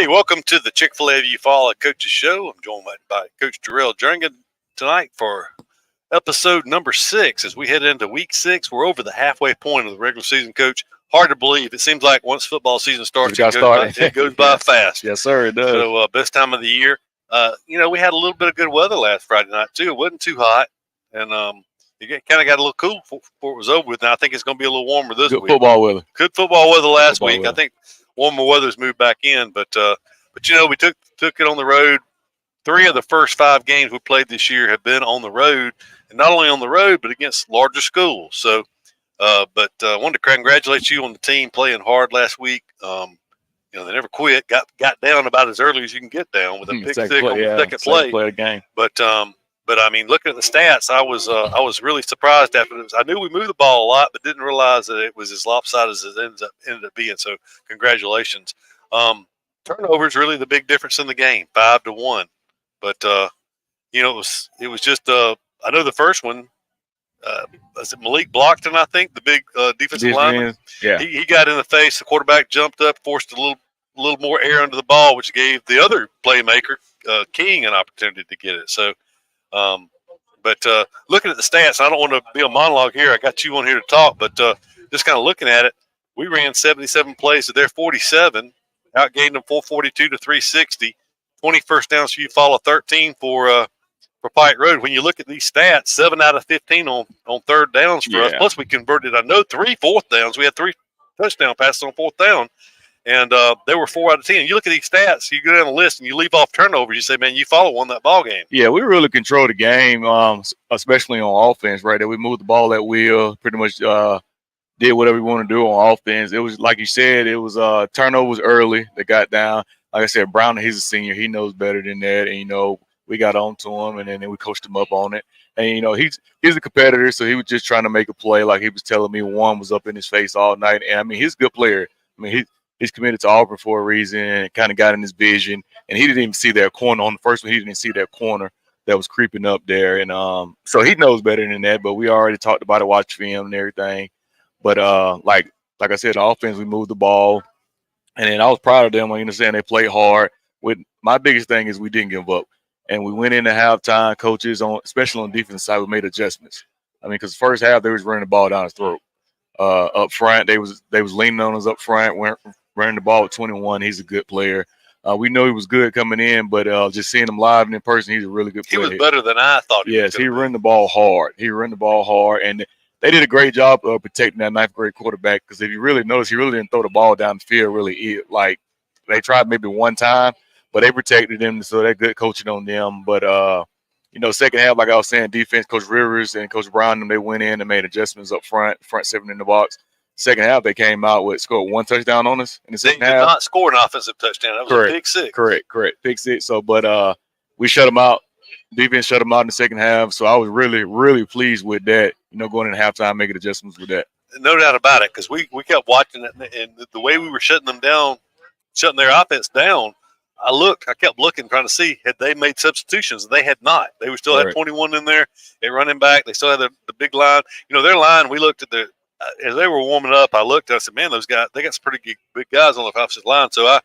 Hey, welcome to the Chick-Fil-A You Follow Coaches Show. I'm joined by Coach Jarrell Jernigan tonight for episode number 6. As we head into week 6, we're over the halfway point of the regular season, Coach. Hard to believe. It seems like once football season starts, it goes by fast. Yes, sir, it does. So, best time of the year. We had a little bit of good weather last Friday night, too. It wasn't too hot, and it kind of got a little cool before it was over with. Now, I think it's going to be a little warmer this week. Good football weather. Good football weather last week. I think warmer weather's moved back in, but we took it on the road. 3 of the first 5 games we played this year have been on the road, and not only on the road but against larger schools. So, I wanted to congratulate you on the team playing hard last week. They never quit. Got down about as early as you can get down with a pick six on the second play. Play the game. But I mean, looking at the stats, I was really surprised after this. I knew we moved the ball a lot, but didn't realize that it was as lopsided as it ended up being. So, congratulations. Turnover is really the big difference in the game, 5-1. But it was just I know the first one. Was it Malik Blockton? I think the big defensive lineman. Yeah, he got in the face. The quarterback jumped up, forced a little more air under the ball, which gave the other playmaker King an opportunity to get it. So. Looking at the stats, I don't want to be a monologue here. I got you on here to talk, but just kind of looking at it, we ran 77 plays to their 47, outgained them 442 to 360, 20 first downs for you, follow 13 for Pike Road. When you look at these stats, 7 out of 15 on third downs for us. Plus, we converted, 3 fourth downs. We had 3 touchdown passes on fourth down. And they were 4 out of 10. You look at these stats, you go down the list and you leave off turnovers. You say, man, you follow won that ball game. Yeah, we really controlled the game, especially on offense, right? That we moved the ball at will, pretty much did whatever we want to do on offense. It was, like you said, it was turnovers early that got down. Like I said, Brown, he's a senior. He knows better than that. And, we got on to him, and then we coached him up on it. And, he's a competitor, so he was just trying to make a play. Like he was telling me, one was up in his face all night. And, he's a good player. He's committed to Auburn for a reason and kind of got in his vision. And he didn't even see that corner on the first one. He didn't see that corner that was creeping up there. And so he knows better than that. But we already talked about it, watched film and everything. But like I said, the offense, we moved the ball. And then I was proud of them. They played hard. My biggest thing is we didn't give up. And we went into halftime, coaches, especially on the defense side, we made adjustments. Because the first half, they was running the ball down his throat. Up front, they was leaning on us up front, running the ball with 21. He's a good player. We know he was good coming in, but just seeing him live and in person, he's a really good player. He was better than I thought he was. Yes, he ran the ball hard. And they did a great job of protecting that 9th grade quarterback, because if you really notice, he really didn't throw the ball down the field really. Like, they tried maybe one time, but they protected him, so they're good coaching on them. But, second half, like I was saying, defense, Coach Rivers and Coach Brown, they went in and made adjustments up front 7 in the box. Second half, they came out scored 1 touchdown on us in the second half. They did not score an offensive touchdown. That was a pick six. Correct. Pick six. So, but we shut them out. Defense shut them out in the second half. So I was really, really pleased with that, going into halftime, making adjustments with that. No doubt about it, because we kept watching it, and the way we were shutting them down, shutting their offense down, I kept looking, trying to see, had they made substitutions? They had not. They were still had 21 in there. They running back. They still had the big line. Their line, we looked at as they were warming up, I looked, I said, man, those guys, they got some pretty big guys on the offensive line. So I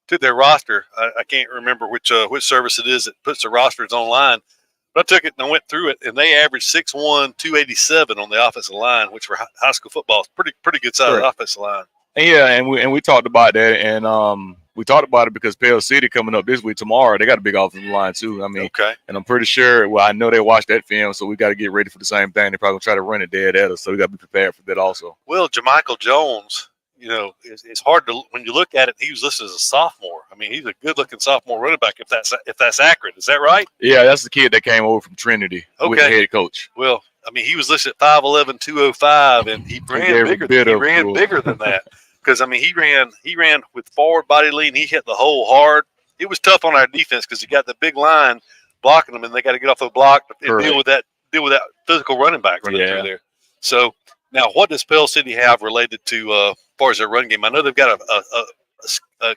took their roster. I can't remember which service it is that puts the rosters online. But I took it and I went through it, and they averaged 6'1", 287 on the offensive line, which for high school football is pretty good size offensive line. Yeah, and we talked about that, and we talked about it because PELL City coming up this week tomorrow, they got a big offensive line too. Okay. And I'm pretty sure. Well, I know they watched that film, so we got to get ready for the same thing. They're probably gonna try to run it dead at us, so we got to be prepared for that also. Well, Jermichael Jones, it's hard to, when you look at it, he was listed as a sophomore. He's a good-looking sophomore running back. If that's accurate, is that right? Yeah, that's the kid that came over from Trinity with the head coach. Well, he was listed at 5'11", 205, and he ran bigger than that. Because he ran with forward body lean. He hit the hole hard. It was tough on our defense because you got the big line blocking them, and they got to get off the block and deal with that physical running back running through there. So now, what does PELL City have related to as far as their run game? I know they've got a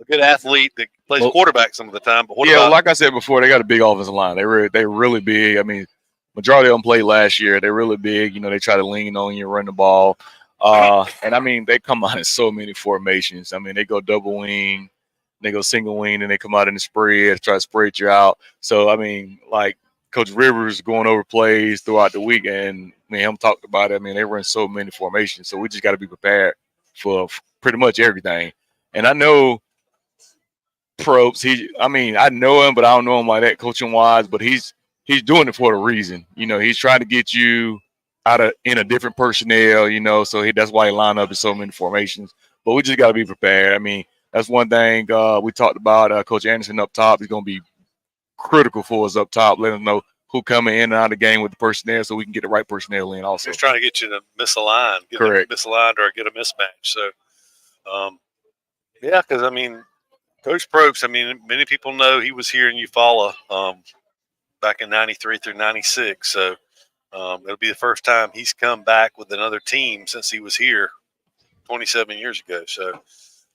good athlete that plays quarterback some of the time. But like I said before, they got a big offensive line. They're really big. Majority of them played last year. They're really big. They try to lean on you, run the ball. And they come out in so many formations. They go double wing, they go single wing and they come out in the spread, try to spread you out. So, I mean, like Coach Rivers going over plays throughout the week, and me and him talked about it. I mean, they run so many formations, so we just got to be prepared for pretty much everything. And I know Probst, I know him, but I don't know him like that coaching wise, but he's doing it for a reason. You know, he's trying to get you in a different personnel, you know, so that's why he lined up in so many formations. But we just got to be prepared. I mean, that's one thing we talked about. Coach Anderson up top is going to be critical for us up top, letting us know who coming in and out of the game with the personnel so we can get the right personnel in also. He's trying to get you to misalign, Correct. Misaligned or get a mismatch. So, yeah, because, I mean, Coach Probst, I mean, many people know he was here in Eufaula back in 93 through 96. So it'll be the first time he's come back with another team since he was here 27 years ago. So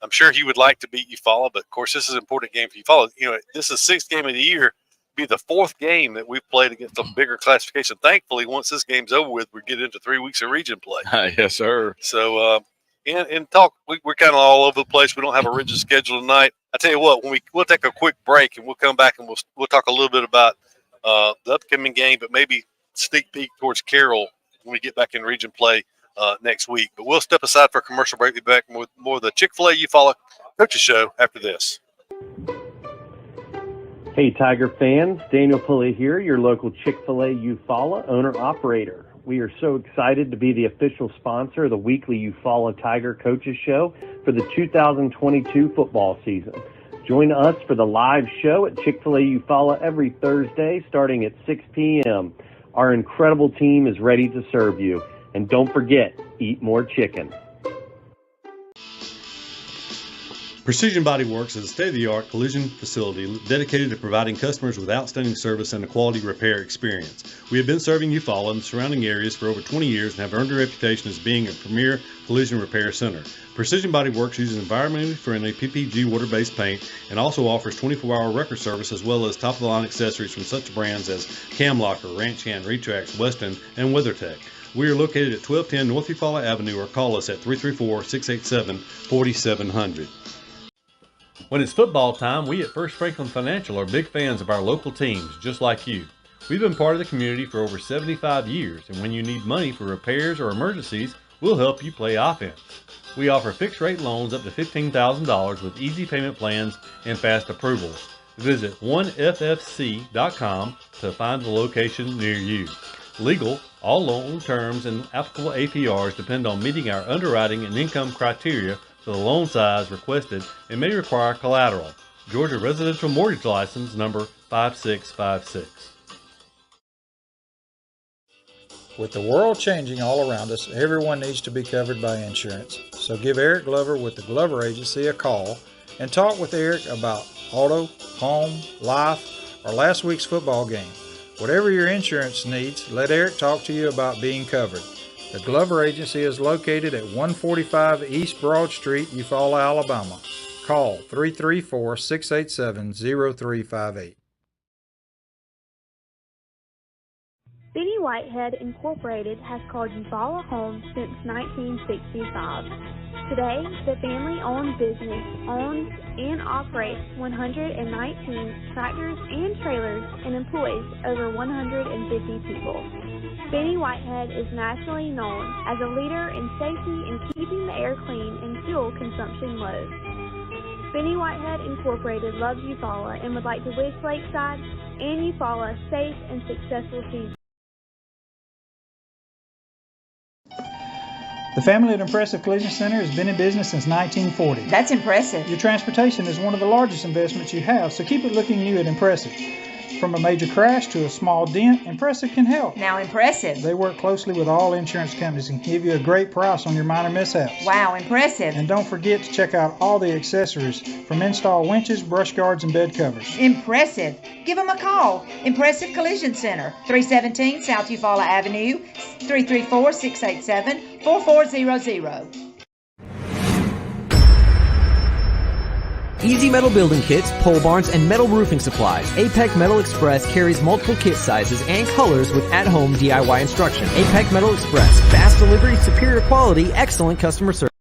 I'm sure he would like to beat Eufaula, but, of course, this is an important game for Eufaula. You know, this is the 6th game of the year. Be the 4th game that we've played against a bigger classification. Thankfully, once this game's over with, we get into 3 weeks of region play. Yes, sir. So, and talk, we're kind of all over the place. We don't have a rigid schedule tonight. I tell you what, we'll take a quick break and we'll come back and we'll talk a little bit about the upcoming game, but maybe sneak peek towards Carroll when we get back in region play next week. But we'll step aside for a commercial break. We'll be back with more of the Chick-Fil-A Eufaula Coaches Show after this. Hey, Tiger fans, Daniel Pulley here, your local Chick-fil-A Eufaula owner-operator. We are so excited to be the official sponsor of the weekly Eufaula Tiger Coaches Show for the 2022 football season. Join us for the live show at Chick-fil-A Eufaula every Thursday starting at 6 p.m. Our incredible team is ready to serve you. And don't forget, eat more chicken. Precision Body Works is a state-of-the-art collision facility dedicated to providing customers with outstanding service and a quality repair experience. We have been serving Eufaula and the surrounding areas for over 20 years and have earned a reputation as being a premier collision repair center. Precision Body Works uses environmentally friendly PPG water-based paint and also offers 24-hour record service as well as top-of-the-line accessories from such brands as Cam Locker, Ranch Hand, Retrax, Weston, and WeatherTech. We are located at 1210 North Eufaula Avenue or call us at 334-687-4700. When it's football time, we at First Franklin Financial are big fans of our local teams, just like you. We've been part of the community for over 75 years, and when you need money for repairs or emergencies, we'll help you play offense. We offer fixed-rate loans up to $15,000 with easy payment plans and fast approvals. Visit 1ffc.com to find the location near you. Legal, all loan terms and applicable APRs depend on meeting our underwriting and income criteria for the loan size requested and may require collateral. Georgia Residential Mortgage License number 5656. With the world changing all around us, everyone needs to be covered by insurance. So give Eric Glover with the Glover Agency a call and talk with Eric about auto, home, life, or last week's football game. Whatever your insurance needs, let Eric talk to you about being covered. The Glover Agency is located at 145 East Broad Street, Eufaula, Alabama. Call 334-687-0358. Benny Whitehead Incorporated has called Eufaula home since 1965. Today, the family-owned business owns and operates 119 tractors and trailers and employs over 150 people. Benny Whitehead is nationally known as a leader in safety and keeping the air clean and fuel consumption low. Benny Whitehead Incorporated loves Eufaula and would like to wish Lakeside and Eufaula safe and successful season. The family at Impressive Collision Center has been in business since 1940. That's impressive. Your transportation is one of the largest investments you have, so keep it looking new at Impressive. From a major crash to a small dent, Impressive can help. Now Impressive. They work closely with all insurance companies and give you a great price on your minor mishaps. Wow, impressive. And don't forget to check out all the accessories from install winches, brush guards, and bed covers. Impressive. Give them a call. Impressive Collision Center, 317 South Eufaula Avenue, 334-687-4400. Easy Metal Building Kits, pole barns, and metal roofing supplies. APEC Metal Express carries multiple kit sizes and colors with at-home DIY instruction. APEC Metal Express. Fast delivery, superior quality, excellent customer service.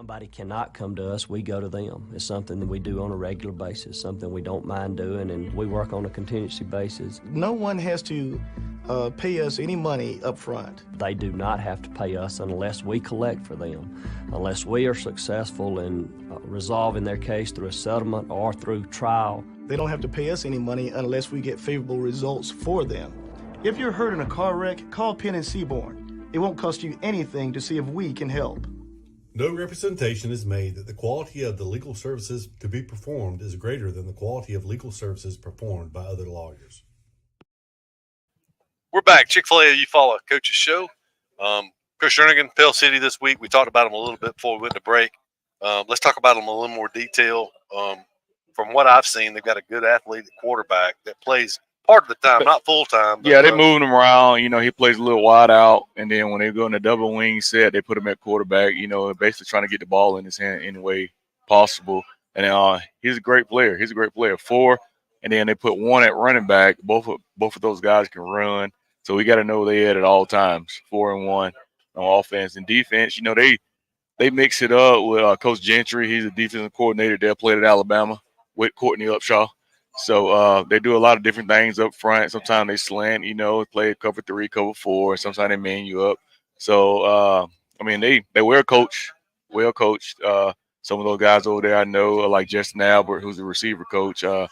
somebody cannot come to us, we go to them. It's something that we do on a regular basis, something we don't mind doing, and we work on a contingency basis. No one has to pay us any money up front. They do not have to pay us unless we collect for them, unless we are successful in resolving their case through a settlement or through trial. They don't have to pay us any money unless we get favorable results for them. If you're hurt in a car wreck, call Penn and Seaborn. It won't cost you anything to see if we can help. No representation is made that the quality of the legal services to be performed is greater than the quality of legal services performed by other lawyers. We're back. Chick-fil-A, you follow Coach's Show. Chris Jernigan, Pell City this week. We talked about him a little bit before we went to break. Let's talk about him a little more detail. From what I've seen, they've got a good athlete at quarterback that plays part of the time, not full time. Yeah, they're moving him around. You know, he plays a little wide out, and then when they go in the double wing set, they put him at quarterback. You know, basically trying to get the ball in his hand any way possible. And he's a great player. He's a great player. 4, and then they put 1 at running back. Both of those guys can run, so we got to know they at all times. 4 and 1 on offense and defense. You know, they mix it up with Coach Gentry. He's a defensive coordinator. They played at Alabama with Courtney Upshaw. So they do a lot of different things up front. Sometimes they slant, you know, play cover 3, cover 4. Sometimes they man you up. So, I mean, they well coached. Some of those guys over there I know, like Justin Albert, who's the receiver coach. I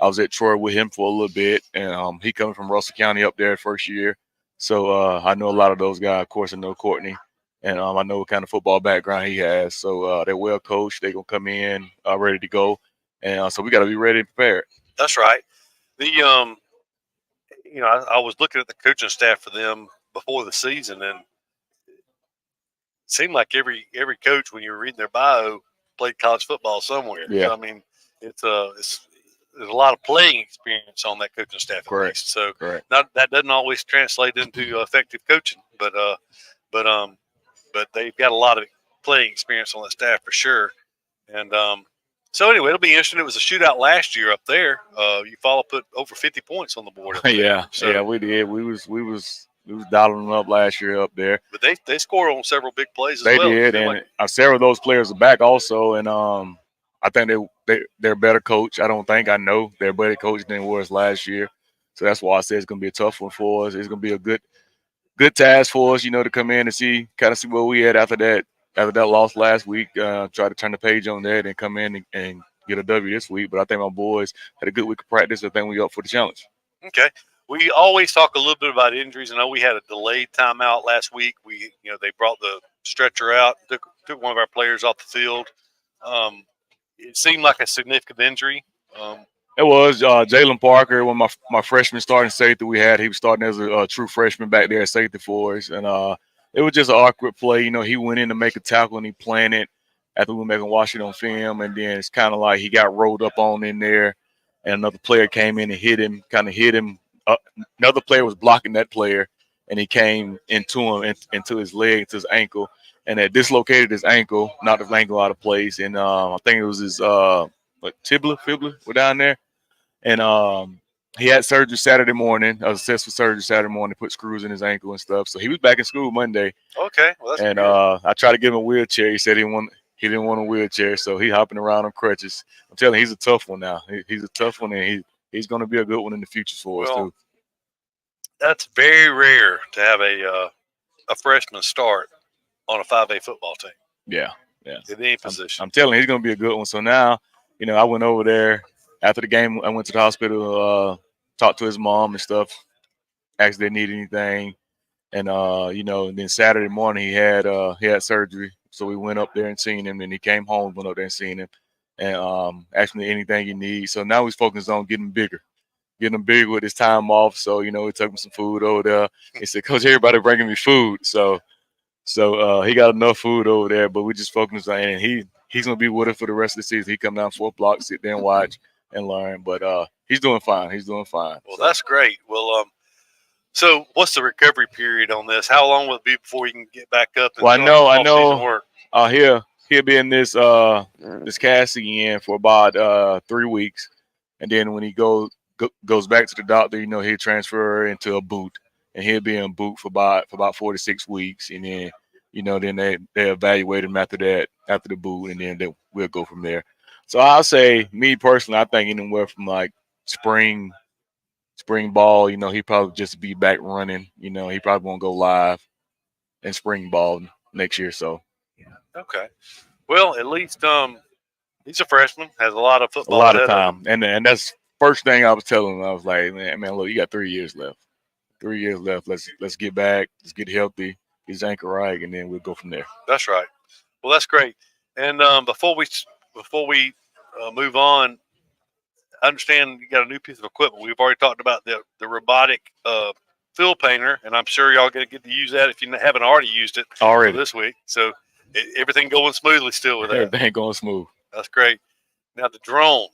was at Troy with him for a little bit, and he coming from Russell County up there first year. So I know a lot of those guys. Of course, I know Courtney, and I know what kind of football background he has. So they're well coached. They're going to come in ready to go. And so we got to be ready and prepared. That's right. The you know, I was looking at the coaching staff for them before the season, and it seemed like every coach, when you were reading their bio, played college football somewhere. Yeah. So, I mean, there's a lot of playing experience on that coaching staff. Correct. So Correct. that doesn't always translate into effective coaching, but they've got a lot of playing experience on that staff for sure. And so anyway, it'll be interesting. It was a shootout last year up there. Eufaula put over 50 points on the board. Yeah, so, yeah, we did. We was dialing them up last year up there. But they scored on several big plays as they well. They did, and several of those players are back also. And I think they're a better coach. I know they're a better coach than it was last year. So that's why I said it's going to be a tough one for us. It's going to be a good task for us, you know, to come in and kind of see where we at after that loss last week. Try to turn the page on that and come in and get a W this week. But I think my boys had a good week of practice. I think we up for the challenge. Okay. We always talk a little bit about injuries. I know we had a delayed timeout last week. They brought the stretcher out, took one of our players off the field. It seemed like a significant injury. It was Jalen Parker, one of my freshman starting safety we had. He was starting as a true freshman back there at safety for us. And it was just an awkward play. You know, he went in to make a tackle and he planted after we were making Washington film. And then it's kind of like he got rolled up on in there. And another player came in and hit him. Another player was blocking that player. And he came into him, into his leg, into his ankle. And it dislocated his ankle, knocked his ankle out of place. And I think it was his fibula were down there. And he had surgery Saturday morning, a successful surgery Saturday morning, put screws in his ankle and stuff. So he was back in school Monday. Okay. Well, that's and good. I tried to give him a wheelchair. He said he didn't want a wheelchair, so he's hopping around on crutches. I'm telling you, he's a tough one now. He's a tough one, and he's going to be a good one in the future for us too. That's very rare to have a freshman start on a 5A football team. Yeah. In any position. I'm telling you, he's going to be a good one. So now, you know, I went over there after the game. I went to the hospital, talked to his mom and stuff, asked if they need anything. And, and then Saturday morning he had surgery. So we went up there and seen him. And he came home, went up there and seen him, and asked him anything he needs. So now he's focused on getting bigger with his time off. So, you know, we took him some food over there. He said, Coach, everybody bringing me food. So he got enough food over there, but we just focused on it. And he's going to be with us for the rest of the season. He come down 4 blocks, sit there and watch and learn. But he's doing fine. Well, that's great. Well, so what's the recovery period on this? How long will it be before you can get back up? And I know. He'll be in this cast again for about 3 weeks, and then when he goes back to the doctor, you know, he'll transfer into a boot, and he'll be in boot for about 4 to 6 weeks, and then, you know, then they evaluate him after that after the boot, and then we'll go from there. So I'll say, me personally, I think anywhere from like spring ball, he probably just be back running. He probably won't go live in spring ball next year. So Okay. Well, at least he's a freshman, has a lot of a football lot of ahead of time, him. and that's first thing I was telling him. I was like, man, look, you got 3 years left. 3 years left. Let's get back. Let's get healthy. Get his ankle right, and then we'll go from there. That's right. Well, that's great. And before we move on, I understand you got a new piece of equipment. We've already talked about the robotic field painter, and I'm sure y'all going to get to use that if you haven't already used it for this week. So everything going smoothly still with that. Everything going smooth. That's great. Now the drone.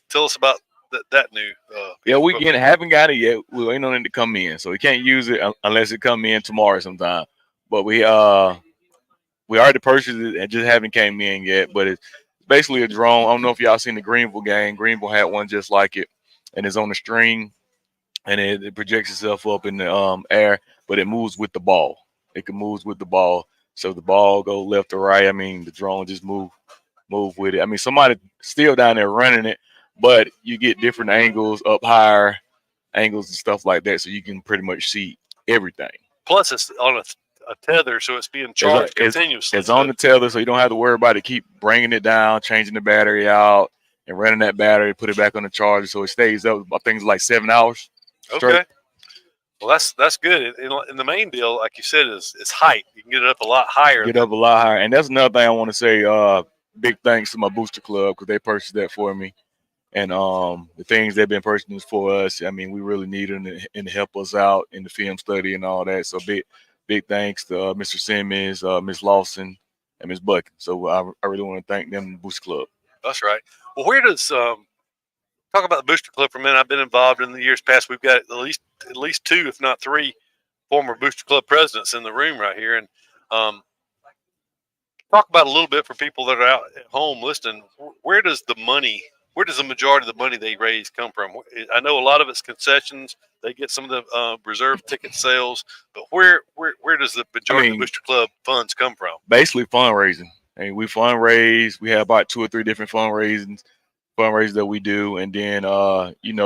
Tell us about that new. Yeah, haven't got it yet. We're waiting on it to come in, so we can't use it unless it come in tomorrow sometime. But we already purchased it and just haven't came in yet. But it's basically a drone. I don't know if y'all seen the Greenville game. Greenville had one just like it, and it's on a string, and it projects itself up in the air, but it moves with the ball. It can move with the ball. So the ball go left or right. I mean, the drone just move with it. I mean, somebody still down there running it, but you get different angles, up higher angles and stuff like that, so you can pretty much see everything. Plus, it's on a tether, so it's being charged continuously. It's on the tether, so you don't have to worry about it. Keep bringing it down, changing the battery out, and running that battery, put it back on the charger, so it stays up. I think it's like 7 hours. Straight. Okay. Well, that's good. And the main deal, like you said, is height. You can get it up a lot higher. And that's another thing I want to say. Big thanks to my booster club because they purchased that for me. And the things they've been purchasing for us, I mean, we really need them and help us out in the film study and all that. So big thanks to Mr. Simmons, Ms. Lawson, and Ms. Buck. So I really want to thank them, the Booster Club. That's right. Well, where does talk about the Booster Club for a minute? I've been involved in the years past. We've got at least 2, if not 3, former Booster Club presidents in the room right here, and talk about a little bit for people that are out at home listening. Where does the majority of the money they raise come from? I know a lot of it's concessions. They get some of the reserve ticket sales, but where does the majority of the Booster Club funds come from? Basically fundraising. I mean, we fundraise. We have about 2 or 3 different fundraisers that we do, and then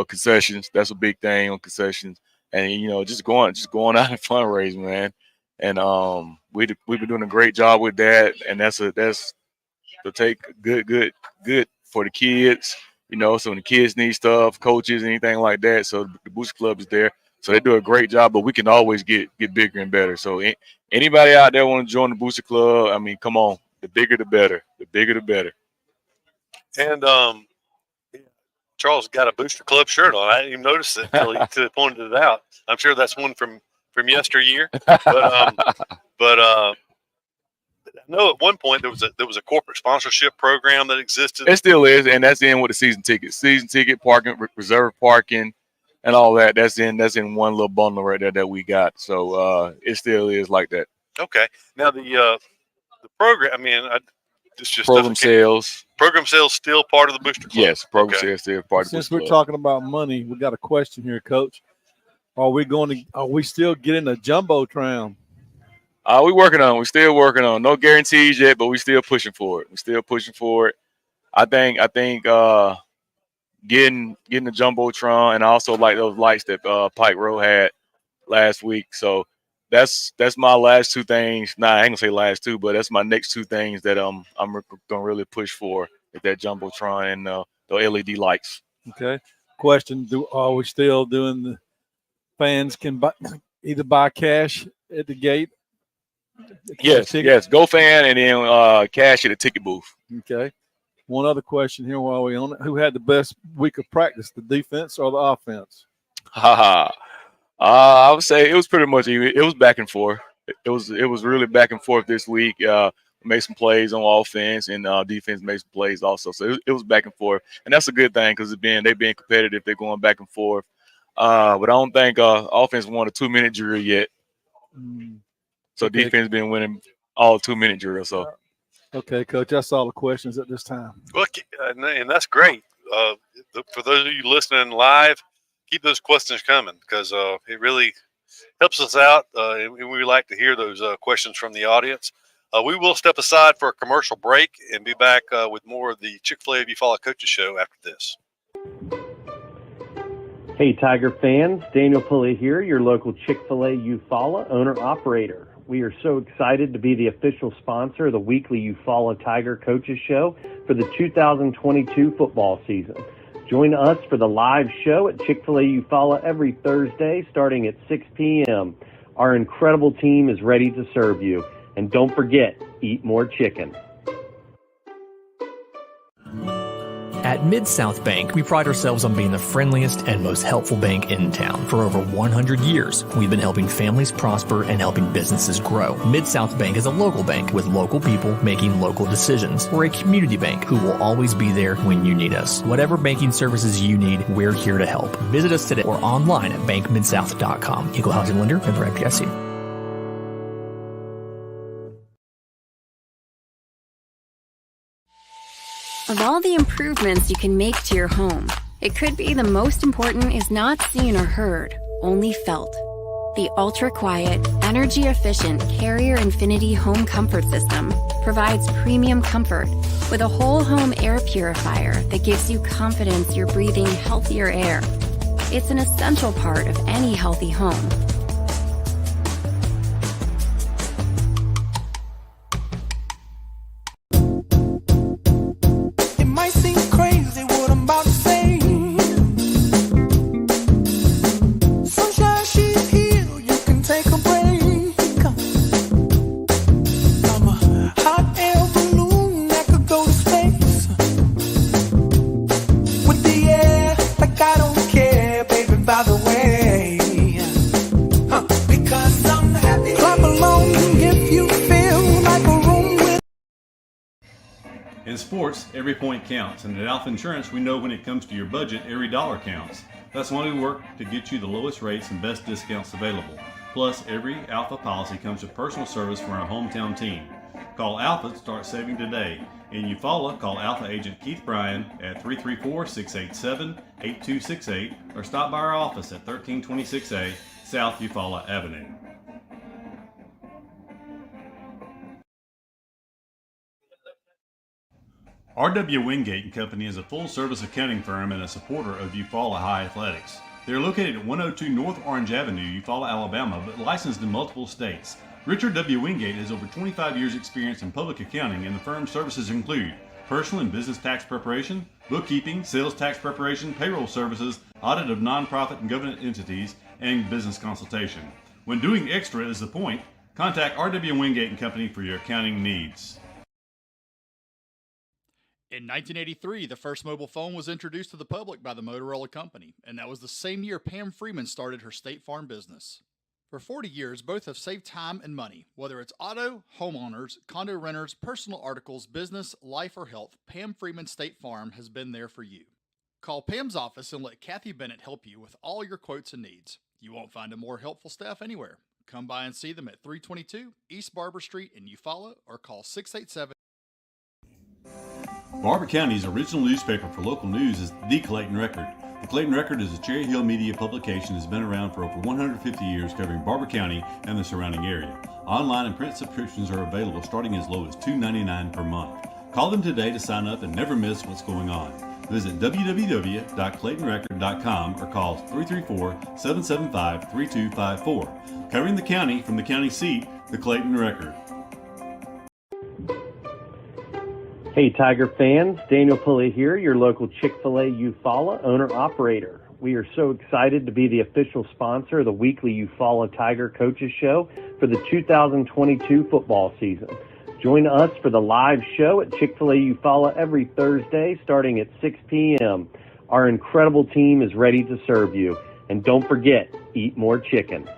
concessions. That's a big thing on concessions, and just going out and fundraising, man. And we've been doing a great job with that, and that's to take good for the kids. So when the kids need stuff, coaches, anything like that. So the Booster Club is there. So they do a great job, but we can always get bigger and better. So anybody out there want to join the Booster Club, I mean, come on. The bigger, the better. The bigger, the better. And Charles got a Booster Club shirt on. I didn't even notice it until he pointed it out. I'm sure that's one from yesteryear. But I know at one point there was a corporate sponsorship program that existed. It still is, and that's in with the season ticket, parking, reserve parking, and all that. That's in one little bundle right there that we got. So it still is like that. Okay. Now the program. I mean, program sales. Program sales still part of the Booster Club. Yes, program sales still part of the Booster Club. Since we're talking about money, we got a question here, Coach. Are we still getting a jumbotron? We're working on it. We're still working on it. No guarantees yet, but we're still pushing for it. I think getting the jumbotron, and also like those lights that Pike Road had last week. So that's my last 2 things. Nah, I ain't gonna say last 2, but that's my next 2 things that I'm gonna really push for, is that jumbotron and the LED lights. Okay. Question: are we still doing the fans can either buy cash at the gate? Yes. Go fan and then cash at the ticket booth. Okay. One other question here while we're on it: who had the best week of practice, the defense or the offense? I would say it was pretty much even. It was back and forth. It was really back and forth this week. We made some plays on offense, and defense made some plays also. So it was back and forth, and that's a good thing because they've been competitive. They're going back and forth. But I don't think offense won a 2-minute drill yet. So okay. Defense been winning all 2-minute drills. So okay, Coach, that's all the questions at this time. Well, and that's great. For those of you listening live, keep those questions coming because it really helps us out, and we like to hear those questions from the audience. We will step aside for a commercial break and be back with more of the Chick-fil-A If You Follow Coaches show after this. Hey, Tiger fans, Daniel Pulley here, your local Chick-fil-A Eufaula owner-operator. We are so excited to be the official sponsor of the weekly Eufaula Tiger Coaches Show for the 2022 football season. Join us for the live show at Chick-fil-A Eufaula every Thursday starting at 6 p.m. Our incredible team is ready to serve you. And don't forget, eat more chicken. At Mid-South Bank, we pride ourselves on being the friendliest and most helpful bank in town. For over 100 years, we've been helping families prosper and helping businesses grow. Mid-South Bank is a local bank with local people making local decisions. We're a community bank who will always be there when you need us. Whatever banking services you need, we're here to help. Visit us today or online at bankmidsouth.com. Equal housing lender, member FDIC. Of all the improvements you can make to your home, it could be the most important is not seen or heard, only felt. The ultra-quiet, energy-efficient Carrier Infinity Home Comfort System provides premium comfort with a whole home air purifier that gives you confidence you're breathing healthier air. It's an essential part of any healthy home. In sports, every point counts, and at Alpha Insurance, we know when it comes to your budget, every dollar counts. That's why we work to get you the lowest rates and best discounts available. Plus, every Alpha policy comes with personal service from our hometown team. Call Alpha to start saving today. In Eufaula, call Alpha agent Keith Bryan at 334-687-8268 or stop by our office at 1326A South Eufaula Avenue. R.W. Wingate & Company is a full-service accounting firm and a supporter of Eufaula High Athletics. They are located at 102 North Orange Avenue, Eufaula, Alabama, but licensed in multiple states. Richard W. Wingate has over 25 years' experience in public accounting, and the firm's services include personal and business tax preparation, bookkeeping, sales tax preparation, payroll services, audit of nonprofit and government entities, and business consultation. When doing extra is the point, contact R.W. Wingate & Company for your accounting needs. In 1983, the first mobile phone was introduced to the public by the Motorola Company, and that was the same year Pam Freeman started her State Farm business. For 40 years, both have saved time and money. Whether it's auto, homeowners, condo renters, personal articles, business, life, or health, Pam Freeman State Farm has been there for you. Call Pam's office and let Kathy Bennett help you with all your quotes and needs. You won't find a more helpful staff anywhere. Come by and see them at 322 East Barber Street in Eufaula or call 687. Barber County's original newspaper for local news is The Clayton Record. The Clayton Record is a Cherry Hill media publication that has been around for over 150 years, covering Barber County and the surrounding area. Online and print subscriptions are available starting as low as $2.99 per month. Call them today to sign up and never miss what's going on. Visit www.claytonrecord.com or call 334-775-3254. Covering the county from the county seat, The Clayton Record. Hey, Tiger fans, Daniel Pulley here, your local Chick-fil-A Eufaula owner-operator. We are so excited to be the official sponsor of the weekly Eufaula Tiger Coaches Show for the 2022 football season. Join us for the live show at Chick-fil-A Eufaula every Thursday starting at 6 p.m. Our incredible team is ready to serve you. And don't forget, eat more chicken.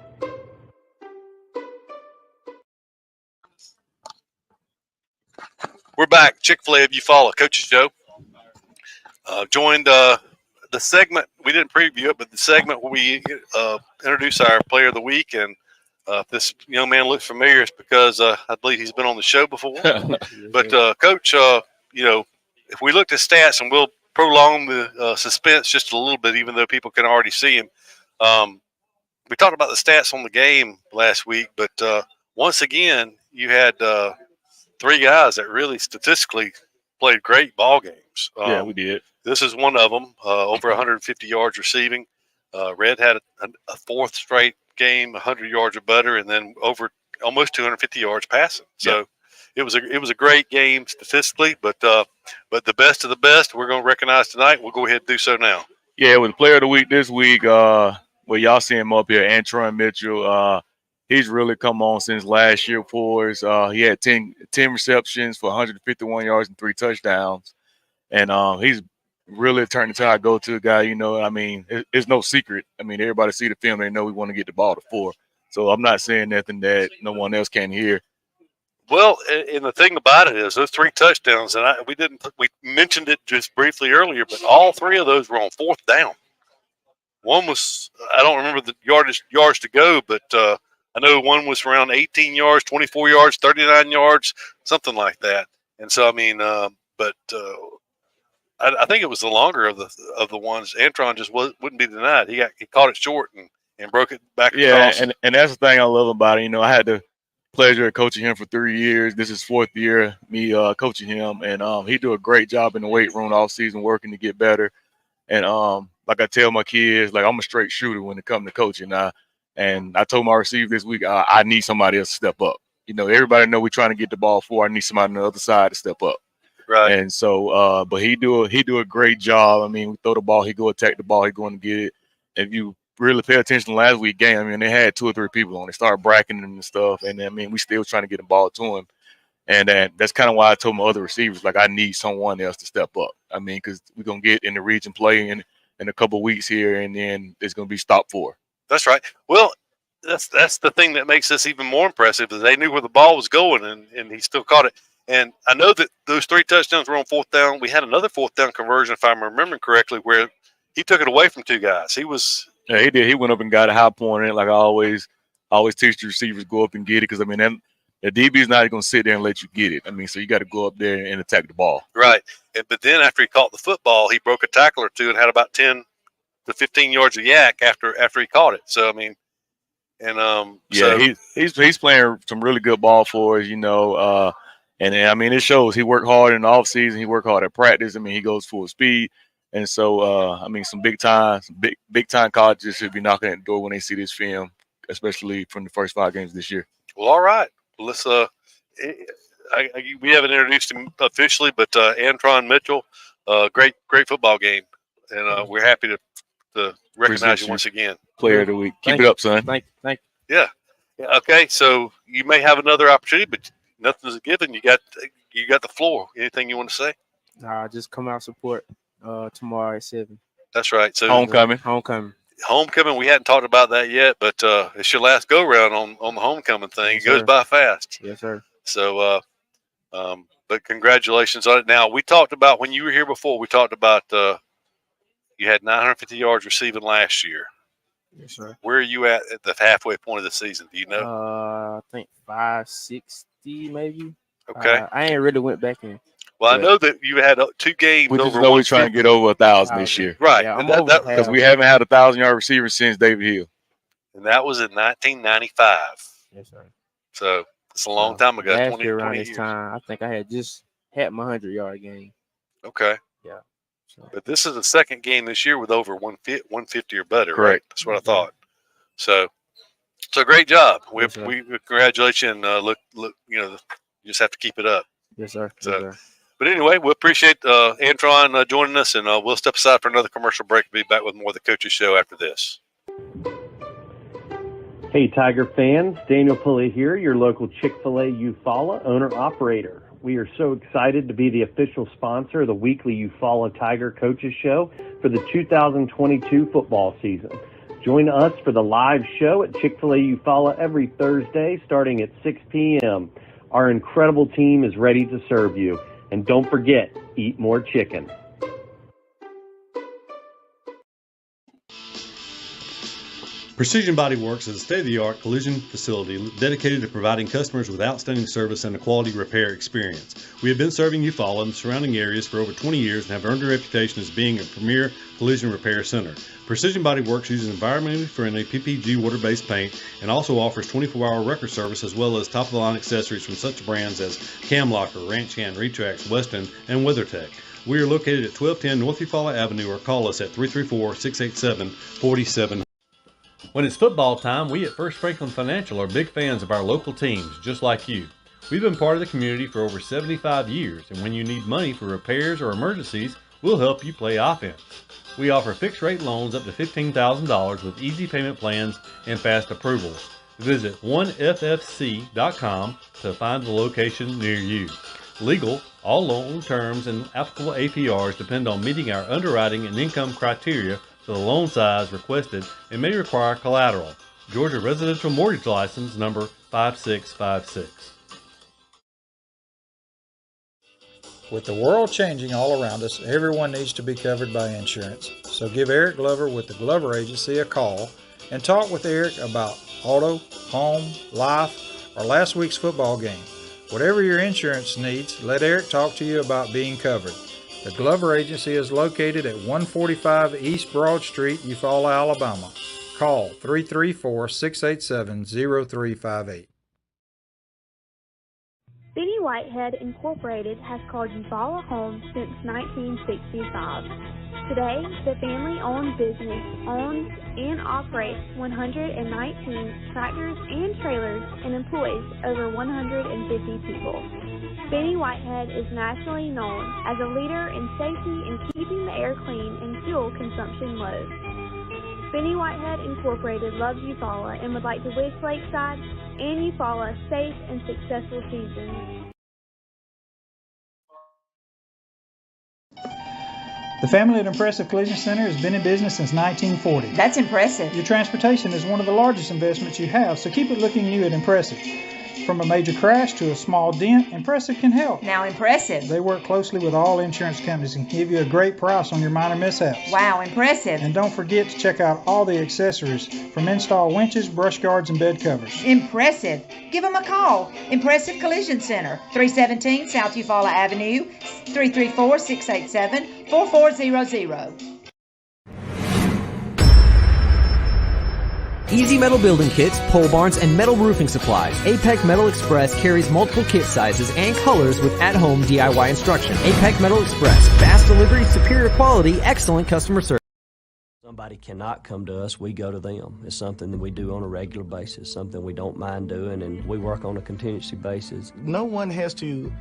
We're back. Chick-fil-A If You Follow Coaches Show. Joined the segment, we didn't preview it, but the segment where we introduce our player of the week. And if this young man looks familiar, it's because I believe he's been on the show before. But, Coach, if we looked at stats, and we'll prolong the suspense just a little bit, even though people can already see him. We talked about the stats on the game last week, but once again, you had three guys that really statistically played great ball games. Yeah, we did. This is one of them, over 150 yards receiving. Red had a fourth straight game, 100 yards or better, and then over almost 250 yards passing. So it was a great game statistically, but the best of the best we're going to recognize tonight. We'll go ahead and do so now. Yeah, with the player of the week this week, well, y'all see him up here, Antron Mitchell. He's really come on since last year for us. He had 10 receptions for 151 yards and 3 touchdowns. And he's really turned into our go-to guy. You know, I mean, it's no secret. I mean, everybody see the film. They know we want to get the ball to 4. So I'm not saying nothing that no one else can hear. Well, and the thing about it is those 3 touchdowns, and we mentioned it just briefly earlier, but all 3 of those were on 4th down. One was, I don't remember the yards to go, but I know one was around 18 yards, 24 yards, 39 yards, something like that. And so, I mean, I think it was the longer of the ones. Antron just wouldn't be denied. He caught it short and broke it back across. Yeah, and that's the thing I love about it. You know, I had the pleasure of coaching him for 3 years. This is 4th year me coaching him, and he do a great job in the weight room all season working to get better. And like I tell my kids, like I'm a straight shooter when it comes to coaching. And I told my receiver this week, I need somebody else to step up. You know, everybody know we're trying to get the ball forward. I need somebody on the other side to step up. Right. And so, but he do a great job. I mean, we throw the ball, he go attack the ball, he going to get it. If you really pay attention to last week's game, I mean, they had 2 or 3 people on. They started bracketing him and stuff. And I mean, we still trying to get the ball to him. And that's kind of why I told my other receivers, like, I need someone else to step up. I mean, because we're going to get in the region play in a couple of weeks here, and then it's going to be stop 4. That's right. Well, that's the thing that makes this even more impressive is they knew where the ball was going, and he still caught it. And I know that those 3 touchdowns were on 4th down. We had another 4th down conversion, if I'm remembering correctly, where he took it away from 2 guys. Yeah, he did. He went up and got a high point in it. Like I always teach the receivers, go up and get it, because I mean, the DB is not going to sit there and let you get it. I mean, so you got to go up there and attack the ball. Right. But then after he caught the football, he broke a tackle or 2 and had about 10 to 15 yards of yak after he caught it. So I mean, and yeah, so he's playing some really good ball for us, you know. And I mean, it shows. He worked hard in the off season. He worked hard at practice. I mean, he goes full speed. And so, I mean, some big time colleges should be knocking at the door when they see this film, especially from the first 5 games this year. Well, all right. Let's we haven't introduced him officially, but Antron Mitchell, great football game, and we're happy to recognize you once again. Player of the week. Keep it up, son. Thank you. Yeah. Okay. So you may have another opportunity, but nothing's a given. You got the floor. Anything you want to say? Nah, just come out support tomorrow at 7. That's right. So homecoming. We hadn't talked about that yet, but it's your last go round on the homecoming thing. Yes, it goes sir. by fast. Yes, sir. So, but congratulations on it. Now, we talked about when you were here before. We talked about you had 950 yards receiving last year. Yes, sir. Where are you at the halfway point of the season? Do you know? I think 560 maybe. Okay. I ain't really went back in. Well, I know that you had 2 games. We just know we're trying to get over 1,000 this year, right? Yeah, because we haven't had a 1,000-yard receiver since David Hill, and that was in 1995. Yes, sir. So it's a long time ago. Last year around this time, I think I had just had my 100-yard game. Okay. Yeah. So. But this is the second game this year with over 150 or better. Correct. Right? That's what I thought. So great job. We congratulate you, and look. You know, you just have to keep it up. Yes, sir. So, yes, sir. But anyway, we appreciate Antron joining us, and we'll step aside for another commercial break. We'll be back with more of the Coaches Show after this. Hey, Tiger fans. Daniel Pulley here, your local Chick-Fil-A Eufaula owner-operator. We are so excited to be the official sponsor of the weekly Eufaula Tiger Coaches Show for the 2022 football season. Join us for the live show at Chick-fil-A Eufaula every Thursday starting at 6 p.m. Our incredible team is ready to serve you. And don't forget, eat more chicken. Precision Body Works is a state-of-the-art collision facility dedicated to providing customers with outstanding service and a quality repair experience. We have been serving Eufaula and the surrounding areas for over 20 years and have earned a reputation as being a premier collision repair center. Precision Body Works uses environmentally friendly PPG water-based paint and also offers 24-hour record service as well as top-of-the-line accessories from such brands as Camlocker, Ranch Hand, Retrax, Weston, and WeatherTech. We are located at 1210 North Eufaula Avenue or call us at 334-687-4700. When it's football time, we at First Franklin Financial are big fans of our local teams, just like you. We've been part of the community for over 75 years, and when you need money for repairs or emergencies, we'll help you play offense. We offer fixed-rate loans up to $15,000 with easy payment plans and fast approvals. Visit 1ffc.com to find the location near you. Legal, all loan terms and applicable APRs depend on meeting our underwriting and income criteria for the loan size requested and may require collateral. Georgia Residential Mortgage License number 5656. With the world changing all around us, everyone needs to be covered by insurance. So give Eric Glover with the Glover Agency a call and talk with Eric about auto, home, life, or last week's football game. Whatever your insurance needs, let Eric talk to you about being covered. The Glover Agency is located at 145 East Broad Street, Eufaula, Alabama. Call 334-687-0358. Benny Whitehead Incorporated has called Eufaula home since 1965. Today, the family-owned business owns and operates 119 tractors and trailers and employs over 150 people. Benny Whitehead is nationally known as a leader in safety and keeping the air clean and fuel consumption low. Benny Whitehead Incorporated loves Eufaula and would like to wish Lakeside and Eufaula safe and successful seasons. The family at Impressive Collision Center has been in business since 1940. That's impressive. Your transportation is one of the largest investments you have, so keep it looking new at Impressive. From a major crash to a small dent, Impressive can help. Now impressive. They work closely with all insurance companies and give you a great price on your minor mishaps. Wow, impressive. And don't forget to check out all the accessories from install winches, brush guards, and bed covers. Impressive. Give them a call. Impressive Collision Center, 317 South Eufaula Avenue, 334-687-4400. Easy Metal Building Kits, pole barns, and metal roofing supplies. APEC Metal Express carries multiple kit sizes and colors with at-home DIY instruction. APEC Metal Express. Fast delivery, superior quality, excellent customer service. Somebody cannot come to us, we go to them. It's something that we do on a regular basis, something we don't mind doing, and we work on a contingency basis. No one has to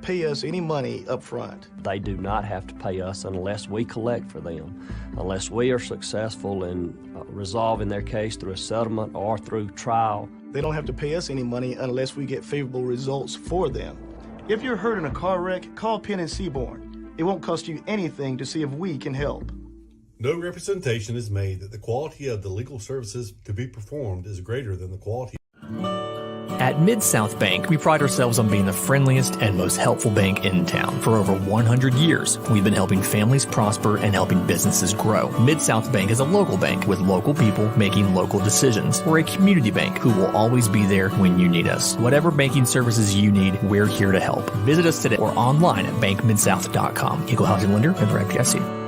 pay us any money up front. They do not have to pay us unless we collect for them, unless we are successful in resolving their case through a settlement or through trial. They don't have to pay us any money unless we get favorable results for them. If you're hurt in a car wreck, call Penn and Seaborn. It won't cost you anything to see if we can help. No representation is made that the quality of the legal services to be performed is greater than the quality. At Mid-South Bank, we pride ourselves on being the friendliest and most helpful bank in town. For over 100 years, we've been helping families prosper and helping businesses grow. Mid-South Bank is a local bank with local people making local decisions. We're a community bank who will always be there when you need us. Whatever banking services you need, we're here to help. Visit us today or online at bankmidsouth.com. Equal housing lender, member FDIC.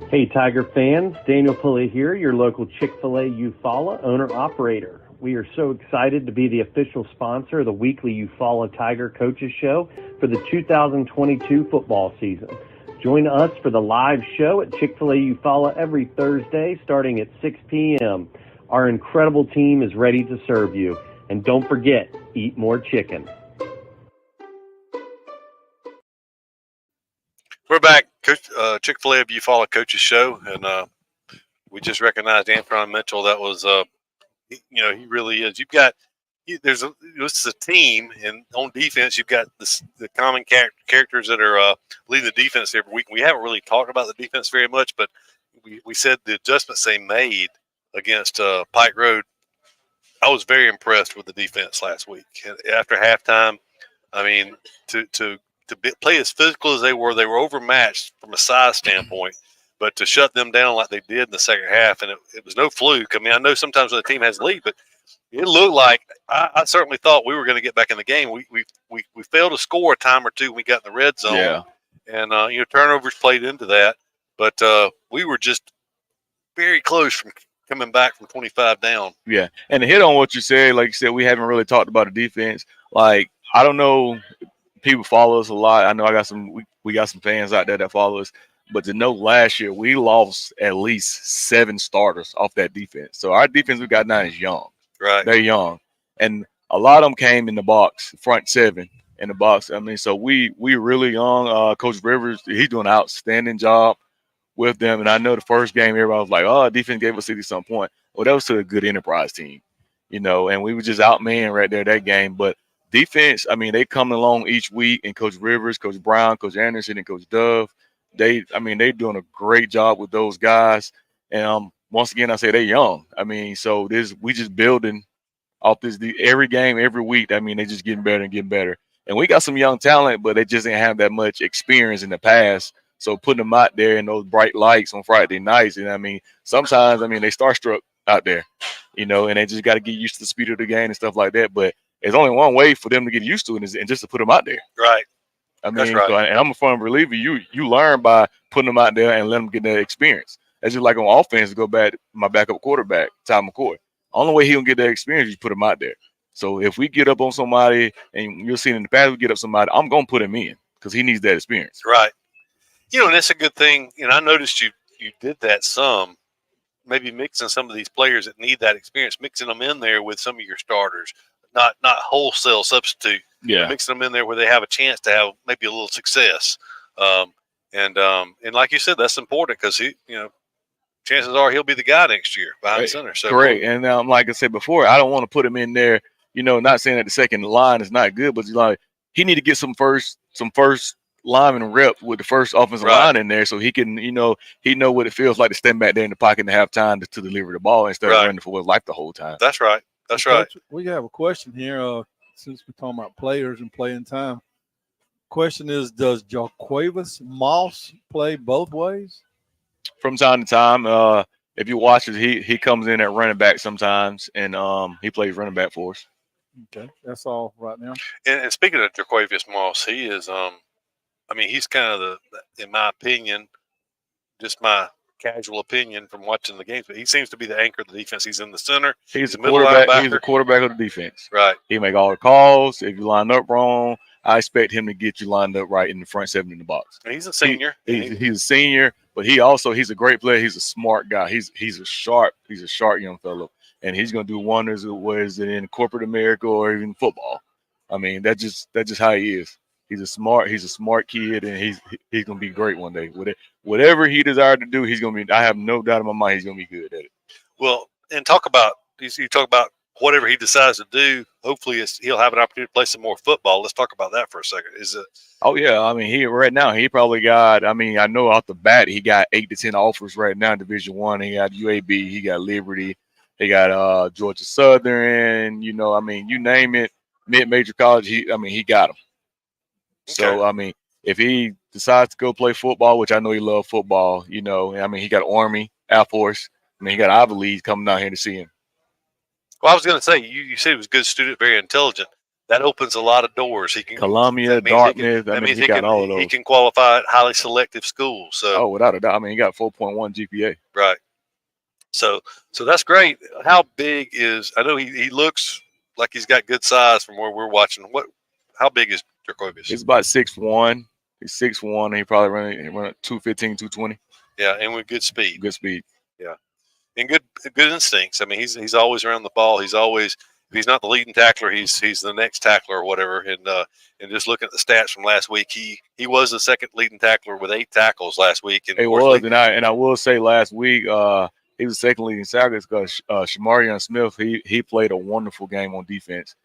Hey Tiger fans, Daniel Pulley here, your local Chick-Fil-A Eufaula owner-operator. We are so excited to be the official sponsor of the weekly Eufaula Tiger Coaches Show for the 2022 football season. Join us for the live show at Chick-Fil-A Eufaula every Thursday starting at 6 p.m. Our incredible team is ready to serve you. And don't forget, eat more chicken. We're back, Chick-fil-A Eufaula Coaches Show, and we just recognized Anthony Mitchell. That was, he really is. This is a team, and on defense, you've got the common characters that are leading the defense every week. We haven't really talked about the defense very much, but we said the adjustments they made against Pike Road. I was very impressed with the defense last week. After halftime, I mean, to play as physical as they were overmatched from a size standpoint. But to shut them down like they did in the second half, and it was no fluke. I mean, I know sometimes when the team has a lead, but it looked like I certainly thought we were going to get back in the game. We failed to score a time or two when we got in the red zone. Yeah. And, turnovers played into that. But we were just very close from coming back from 25 down. Yeah. And to hit on what you said, like you said, we haven't really talked about the defense. Like, I don't know, people follow us a lot. I know we got some fans out there that follow us. But to know last year we lost at least 7 starters off that defense. So our defense we got now is young. Right. They're young. And a lot of them came in the box, front 7 in the box. I mean, so we really young. Coach Rivers, he's doing an outstanding job with them. And I know the first game, everybody was like, oh, defense gave us 60-some point. Well, that was to a good enterprise team, and we were just outmanned right there that game. But defense, I mean, they come along each week, and Coach Rivers, Coach Brown, Coach Anderson, and Coach Dove, they're doing a great job with those guys. And once again, I say they're young. I mean, so we just building off this every game, every week. I mean, they just getting better and getting better. And we got some young talent, but they just didn't have that much experience in the past. So putting them out there in those bright lights on Friday nights, and I mean, sometimes they starstruck out there, and they just got to get used to the speed of the game and stuff like that. But there's only one way for them to get used to it, and just to put them out there. Right. I mean, That's right. So, and I'm a firm believer. You learn by putting them out there and let them get that experience. That's just like on offense, to go back my backup quarterback, Ty McCoy. Only way he can get that experience is you put him out there. So if we get up on somebody, and you'll see in the past we get up somebody, I'm gonna put him in because he needs that experience. Right. And that's a good thing. I noticed you did that some, maybe mixing some of these players that need that experience, mixing them in there with some of your starters, not wholesale substitute. Yeah. Mixing them in there where they have a chance to have maybe a little success. And like you said, that's important because chances are he'll be the guy next year behind the center. So correct. And like I said before, I don't want to put him in there. Not saying that the second line is not good, but he need to get some first lineman rep with the first offensive line in there, so he can, he know what it feels like to stand back there in the pocket and have time to deliver the ball instead of running for his life the whole time. That's right. That's right. We have a question here. Since we're talking about players and playing time, question is: does Jaquavis Moss play both ways? From time to time, if you watch it, he comes in at running back sometimes, and he plays running back for us. Okay, that's all right now. And speaking of Jaquavius Moss, he is, he's kind of in my opinion, just my casual opinion from watching the games, but he seems to be the anchor of the defense. He's in the center. He's the quarterback. He's the quarterback of the defense. Right. He make all the calls. If you line up wrong, I expect him to get you lined up right in the front 7 in the box. And he's a senior. He's a senior, but he's a great player. He's a smart guy. He's a sharp young fellow, and he's gonna do wonders whether it's in corporate America or even football. I mean, that's just how he is. He's a smart kid, and he's gonna be great one day. Whatever he desired to do, he's gonna be. I have no doubt in my mind he's gonna be good at it. Well, and you talk about whatever he decides to do. Hopefully, he'll have an opportunity to play some more football. Let's talk about that for a second. Oh yeah, I mean, he probably got. I mean, I know off the bat he got 8 to 10 offers right now in Division I. He got UAB, he got Liberty, he got Georgia Southern. You name it, mid-major college. He got them. Okay. So if he decides to go play football, which I know he loves football, he got Army, Air Force. He got Ivy League coming down here to see him. Well, I was going to say, you said he was a good student, very intelligent. That opens a lot of doors. He can Columbia, Dartmouth. He got all of those. He can qualify at highly selective schools. So without a doubt. He got 4.1 GPA. Right. So that's great. How big is? I know he looks like he's got good size from where we're watching. How big is Jaquavius? He's about 6'1". He's 6'1", and he probably run 215, 220. Yeah, and with good speed. Good speed. Yeah, and good instincts. He's always around the ball. He's always, if he's not the leading tackler, he's the next tackler or whatever. And just looking at the stats from last week, he was the second leading tackler with 8 tackles last week. And it was, and I will say last week he was second leading tackler because Shamarion Smith he played a wonderful game on defense.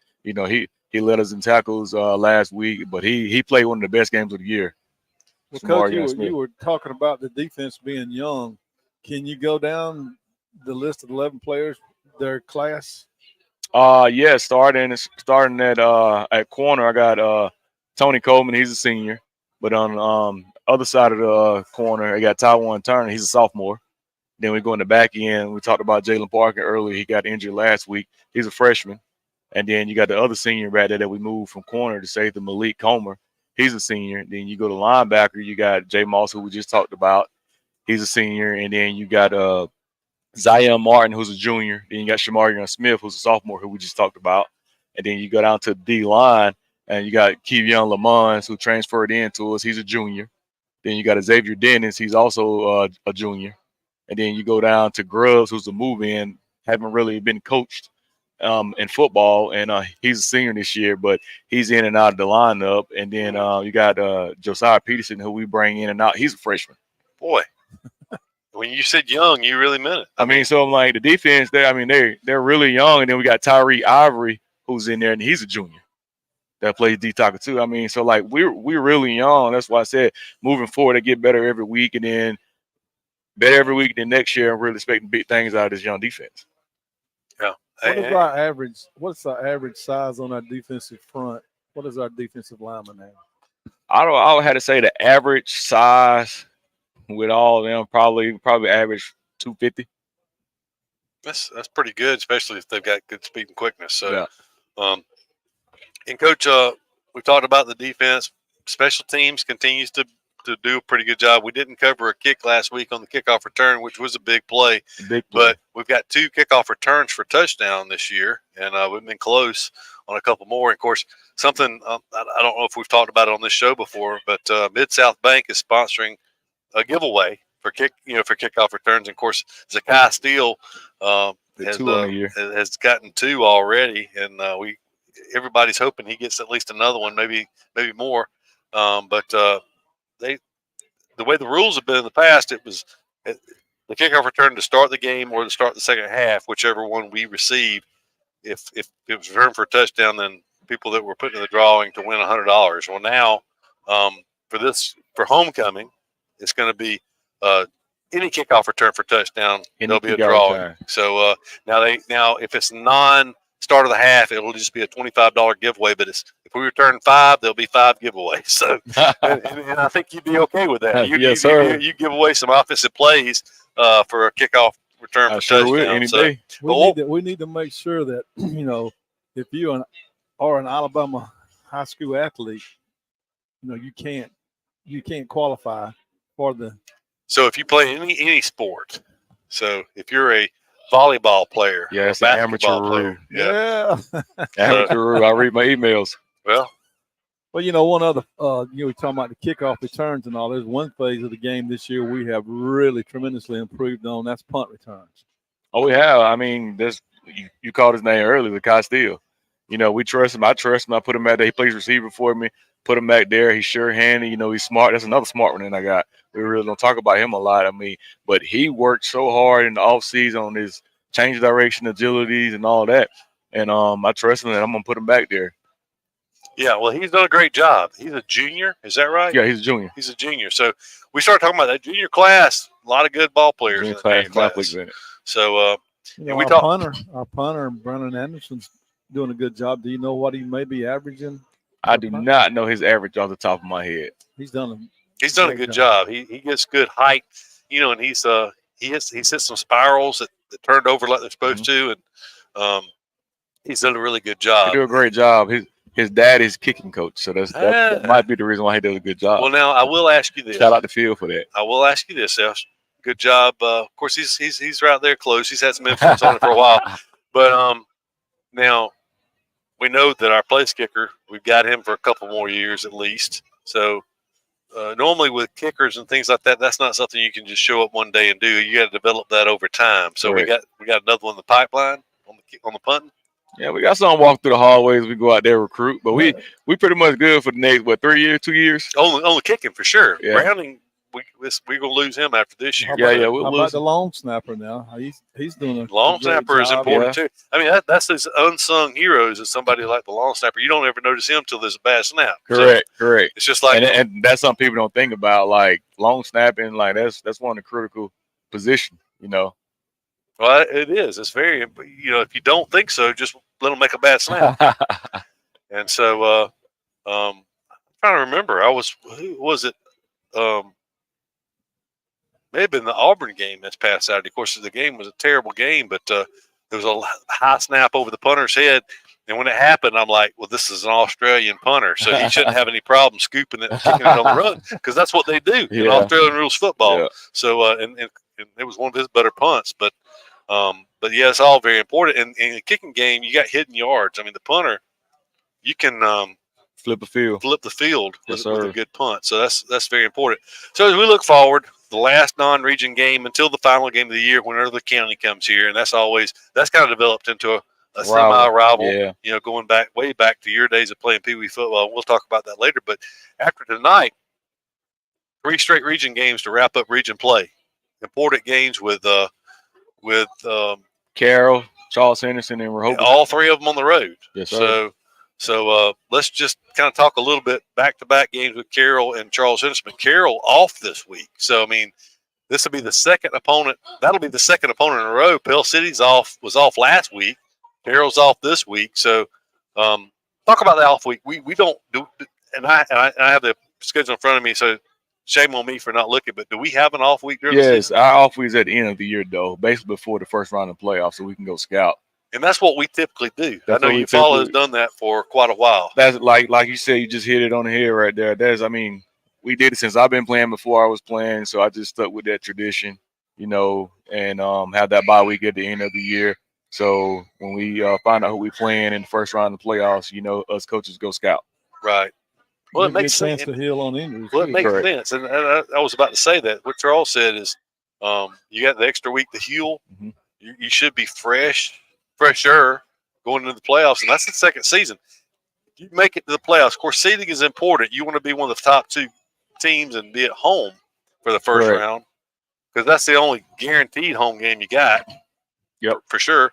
He led us in tackles last week, but he played one of the best games of the year. Well, Coach, you were talking about the defense being young. Can you go down the list of 11 players, their class? Yeah, starting at corner, I got Tony Coleman, he's a senior. But on other side of the corner, I got Tywan Turner. He's a sophomore. Then we go in the back end. We talked about Jalen Parker earlier. He got injured last week. He's a freshman. And then you got the other senior back there that we moved from corner to safety, Malik Comer. He's a senior. Then you go to linebacker. You got Jay Moss, who we just talked about. He's a senior. And then you got Zion Martin, who's a junior. Then you got Shamarion Smith, who's a sophomore, who we just talked about. And then you go down to the D line, and you got Kevion Lamons, who transferred into us. He's a junior. Then you got Xavier Dennis. He's also a junior. And then you go down to Grubbs, who's a move-in, haven't really been coached in football, and he's a senior this year, but he's in and out of the lineup. And then you got Josiah Peterson, who we bring in and out. He's a freshman. Boy, when you said young, you really meant it. I mean, so I'm like, the defense, they're really young. And then we got Tyree Ivory, who's in there, and he's a junior that plays D-tackle too. I mean, so like we're really young. That's why I said moving forward, they get better every week, and then better every week. Then next year, I'm really expecting big things out of this young defense. Yeah. What's our average size on our defensive front? What is our defensive lineman now? I would have to say the average size with all of them probably average 250. That's pretty good, especially if they've got good speed and quickness. So, yeah. And Coach, we talked about the defense. Special teams continues to do a pretty good job. We didn't cover a kick last week on the kickoff return, which was a big play. But we've got 2 kickoff returns for touchdown this year, and we've been close on a couple more. And of course, something I don't know if we've talked about it on this show before, but Mid-South Bank is sponsoring a giveaway for kickoff returns. And of course, Zakai Steele has gotten 2 already, and everybody's hoping he gets at least another one, maybe more. The way the rules have been in the past, it was the kickoff return to start the game or to start the second half, whichever one we received. If it was returned for a touchdown, then people that were put in the drawing to win $100. Well, now for homecoming, it's going to be any kickoff return for touchdown. There'll be a drawing. So now if it's start of the half, it'll just be a $25 giveaway. But if we return 5, there'll be 5 giveaways. So, and I think you'd be okay with that. Yes, sir. You give away some offensive plays for a kickoff return for touchdown. Would, any day. We need to make sure that if you are an Alabama high school athlete, you can't qualify for the. So if you play any sport, so if you're a volleyball player. Yeah, it's an amateur player. Yeah. Amateur. I read my emails. Well, one other, we're talking about the kickoff returns and all. There's one phase of the game this year we have really tremendously improved on. That's punt returns. Oh, we have. I mean, you called his name earlier, Zakai Steele. We trust him. I trust him. I put him out there. He plays receiver for me. Put him back there. He's sure-handed. He's smart. That's another smart one that I got. We really don't talk about him a lot. I mean, but he worked so hard in the offseason on his change of direction, agilities, and all that. And I trust him, and I'm going to put him back there. Yeah, well, he's done a great job. He's a junior. Is that right? Yeah, he's a junior. He's a junior. So we started talking about that junior class. A lot of good ball players junior in the junior class. In it. So our punter, Brandon Anderson's doing a good job. Do you know what he may be averaging? I do not know his average off the top of my head. He's done a good job. He gets good height, and he's hit some spirals that turned over like they're supposed to, and he's done a really good job. He do a great job. His dad is kicking coach, so that might be the reason why he does a good job. Well, now I will ask you this. Shout out to Phil for that. I will ask you this, Elsh. Good job. Of course, he's right there close. He's had some influence on it for a while, but now we know that our place kicker, we've got him for a couple more years at least. So normally with kickers and things like that, that's not something you can just show up one day and do. You got to develop that over time. So we got another one in the pipeline on the punting. Yeah, we got some walk through the hallways. We go out there recruit, but we pretty much good for the next 3 years, 2 years. Only kicking for sure. Yeah. Browning, we're gonna lose him after this year. We'll lose the long snapper now. He's doing a long snapper is important too. I mean, that's his unsung heroes. Is somebody like the long snapper. You don't ever notice him till there's a bad snap. Correct. It's just like, and that's something people don't think about. Like long snapping, like that's one of the critical positions. Well, it is. It's very. If you don't think so, just let them make a bad snap. And so, trying to remember. Who was it? May have been the Auburn game this past Saturday. Of course, the game was a terrible game, but there was a high snap over the punter's head. And when it happened, I'm like, well, this is an Australian punter, so he shouldn't have any problem scooping it and kicking it on the run, because that's what they do in Australian rules football. Yeah. So, and it was one of his better punts. But yeah, it's all very important. And in the kicking game, you got hidden yards. I mean, the punter, you can flip the field with a good punt. So that's very important. So as we look forward, the last non-region game until the final game of the year, whenever the county comes here, and that's kind of developed into a semi-rival, going way back to your days of playing Pee Wee football. We'll talk about that later. But after tonight, 3 straight region games to wrap up region play. Important games with Carroll, Charles Henderson, and Rehoboth. All 3 of them on the road. Yes, sir. So let's just kind of talk a little bit back-to-back games with Carroll and Charles Henderson. But Carroll off this week. So, I mean, this will be the second opponent. That'll be the second opponent in a row. Pell City's was off last week. Carroll's off this week. So talk about the off week. We don't do, and I have the schedule in front of me, so shame on me for not looking, but do we have an off week during the season? Yes, our off week is at the end of the year, though, basically before the first round of playoffs, so we can go scout. And that's what we typically do. I know UFALA has done that for quite a while. That's like you said, you just hit it on the head right there. We did it since I've been playing before I was playing, so I just stuck with that tradition, and have that bye week at the end of the year. So when we find out who we playing in the first round of the playoffs, us coaches go scout. Right. Well, it makes sense to heal on injuries. Well, it makes sense. And I was about to say that. What Charles said is you got the extra week to heal. Mm-hmm. You should be fresher going into the playoffs, and that's the second season. If you make it to the playoffs, of course, seeding is important. You want to be one of the top 2 teams and be at home for the first round, because that's the only guaranteed home game you got. Yep, for sure.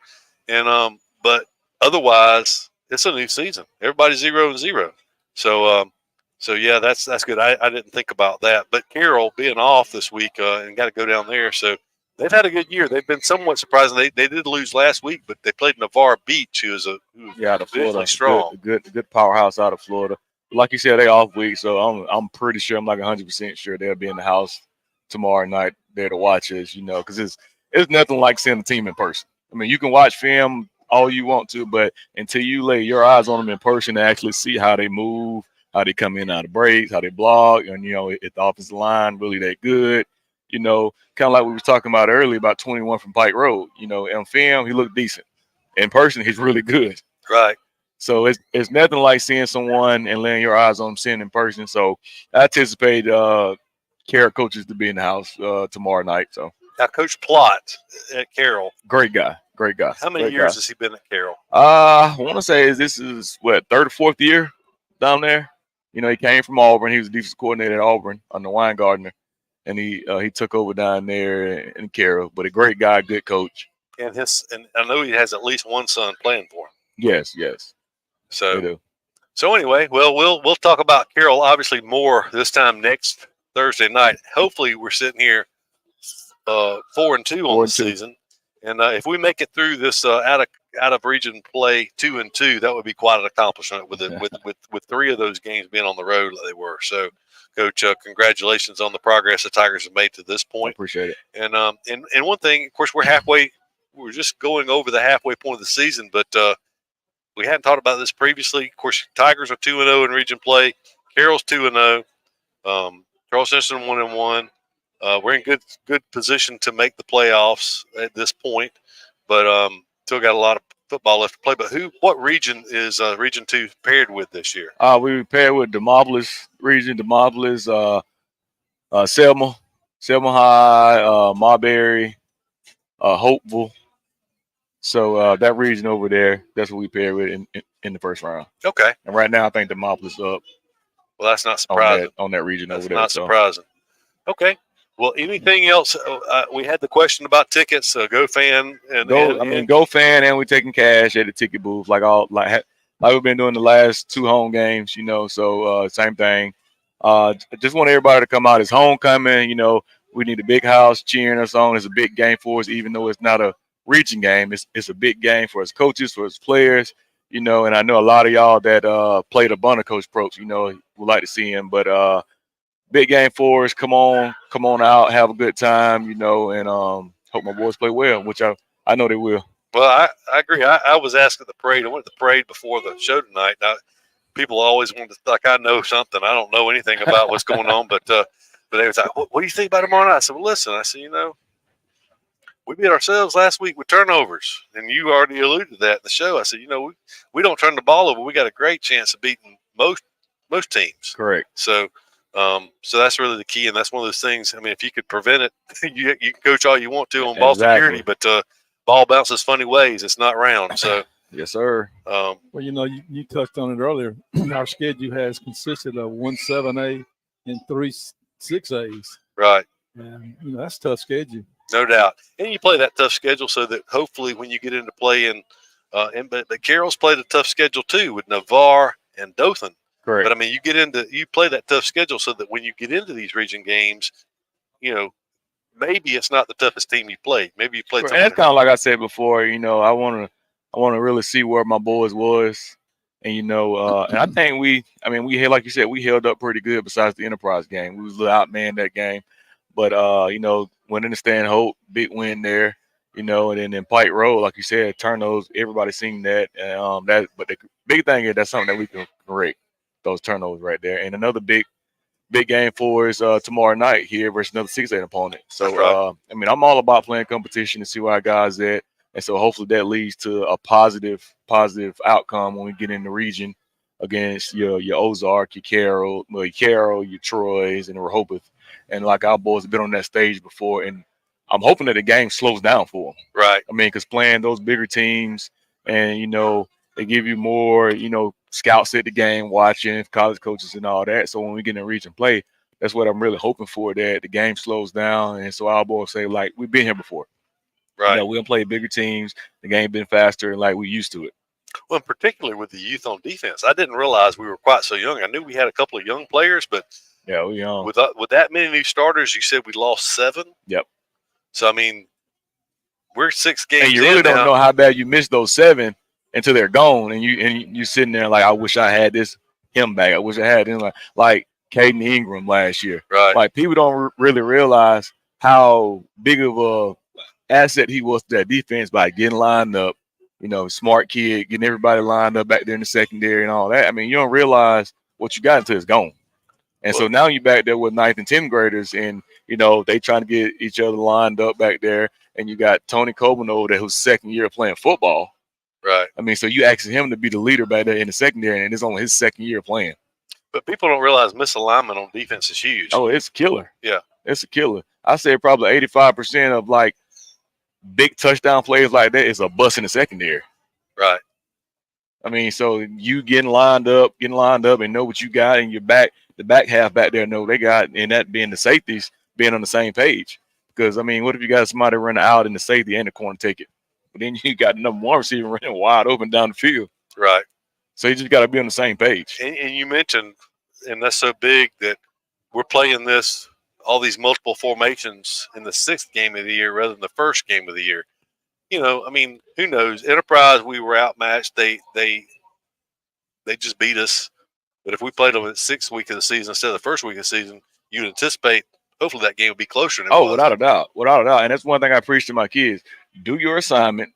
And but otherwise, it's a new season. Everybody's 0-0. So yeah, that's good. I didn't think about that. But Carroll being off this week and got to go down there. So they've had a good year. They've been somewhat surprising. They did lose last week, but they played Navarre Beach, who's out of Florida, strong, good powerhouse out of Florida. Like you said, they off week, so I'm pretty sure, I'm like 100% sure they'll be in the house tomorrow night there to watch us. Because it's nothing like seeing a team in person. I mean, you can watch film all you want to, but until you lay your eyes on them in person to actually see how they move, how they come in out of breaks, how they block, and if the offensive line really that good, kind of like we were talking about earlier about 21 from Pike Road. On film he looked decent. In person he's really good. Right. So it's nothing like seeing someone and laying your eyes on them, seeing in person. So I anticipate Carroll coaches to be in the house tomorrow night. So now, Coach Plott at Carroll, great guy. How many years has he been at Carroll? I want to say this is what, 3rd or 4th year down there. He came from Auburn. He was defensive coordinator at Auburn under Weingartner, and he took over down there in Carroll. But a great guy, good coach. And I know he has at least one son playing for him. Yes. So anyway, well, we'll talk about Carroll obviously more this time next Thursday night. Hopefully, we're sitting here 4-2 on the season, and if we make it through this out of region play 2-2, that would be quite an accomplishment with 3 of those games being on the road like they were. So, Coach, congratulations on the progress the Tigers have made to this point. I appreciate it. And one thing, of course, we're just going over the halfway point of the season, but we hadn't talked about this previously. Of course, Tigers are 2-0 in region play. Carroll's 2-0. Charles Henderson 1-1. We're in good position to make the playoffs at this point, but still got a lot of football left to play. But what region is Region 2 paired with this year? We paired with Demopolis region, Selma High, Marbury, Hopeville. So that region over there, that's what we paired with in the first round. Okay. And right now, I think Demopolis up. Well, that's not surprising. On that region that's over there. That's not surprising. Okay. Well, anything else? We had the question about tickets. Go Fan Go Fan, and we're taking cash at the ticket booth, like we've been doing the last 2 home games. So same thing. Just want everybody to come out. It's homecoming. We need a big house cheering us on. It's a big game for us, even though it's not a region game. It's a big game for us coaches, for us players. and I know a lot of y'all that play the Bunner Coach Probst, would like to see him. But big game for us. Come on out, have a good time, and hope my boys play well, which I know they will. Well, I agree. I was asked at the parade. I went to the parade before the show tonight. Now, people always want to like I know something. I don't know anything about what's going on, but they was like, what do you think about tomorrow night? I said, well, listen. I said, we beat ourselves last week with turnovers, and you already alluded to that in the show. I said, we don't turn the ball over. We got a great chance of beating most teams. Correct. So that's really the key, and that's one of those things. I mean, if you could prevent it, you can coach all you want to on ball security, but ball bounces funny ways. It's not round. So yes, sir. Well, you touched on it earlier. Our schedule has consisted of 1 7A and 3 6As. Right. And that's a tough schedule. No doubt. And you play that tough schedule so that hopefully when you get into playing, but Carroll's played a tough schedule too with Navarre and Dothan. Correct. But I mean, you play that tough schedule so that when you get into these region games, maybe it's not the toughest team you played. Maybe you played. And that's kind of like I said before. I want to really see where my boys was, and and I think we had, like you said, we held up pretty good. Besides the Enterprise game, we was a little outmanned that game, but went in the Stanhope, big win there. And then in Pike Road, like you said, turnovers. Everybody seen that. But the big thing is that's something that we can correct, those turnovers right there. And another big game for us tomorrow night here versus another 6A opponent. So I'm all about playing competition to see where our guys at, and so hopefully that leads to a positive outcome when we get in the region against your Ozark, your Carroll, your Troys, and Rehoboth. And like our boys have been on that stage before, and I'm hoping that the game slows down for them. Right. I mean, because playing those bigger teams, and they give you more, scouts at the game, watching college coaches and all that. So when we get in region play, that's what I'm really hoping for, that the game slows down. And so our boys say, like, we've been here before. Right. We'll play bigger teams. The game been faster, and like we used to it. Well, particularly with the youth on defense, I didn't realize we were quite so young. I knew we had a couple of young players, but yeah, we young. With that many new starters, you said we lost 7. Yep. So I mean, we're 6 games. And you really don't know how bad you missed those 7 until they're gone, and you sitting there like, I wish I had him back. I wish I had him like Caden Ingram last year. Right. Like people don't really realize how big of a asset he was to that defense by getting lined up. Smart kid, getting everybody lined up back there in the secondary and all that. I mean, you don't realize what you got until it's gone. And so now you're back there with 9th and 10th graders, and they trying to get each other lined up back there. And you got Tony Coburn over there, who's second year playing football. Right. I mean, so you asking him to be the leader back there in the secondary, and it's only his second year playing. But people don't realize misalignment on defense is huge. Oh, it's a killer. Yeah. It's a killer. I say probably 85% of like big touchdown plays like that is a bust in the secondary. Right. I mean, so you getting lined up and know what you got, and your back, the back half back there know they got, and that being the safeties being on the same page. Because I mean, what if you got somebody running out in the safety and the corner take it? But then you got number 1 receiver running wide open down the field. Right. So you just got to be on the same page. And you mentioned, and that's so big that we're playing all these multiple formations in the 6th game of the year rather than the 1st game of the year. I mean, who knows? Enterprise, we were outmatched. They just beat us. But if we played them in the 6th week of the season instead of the 1st week of the season, you'd anticipate hopefully that game would be closer than it was. Without a doubt. And that's one thing I preach to my kids. Do your assignment.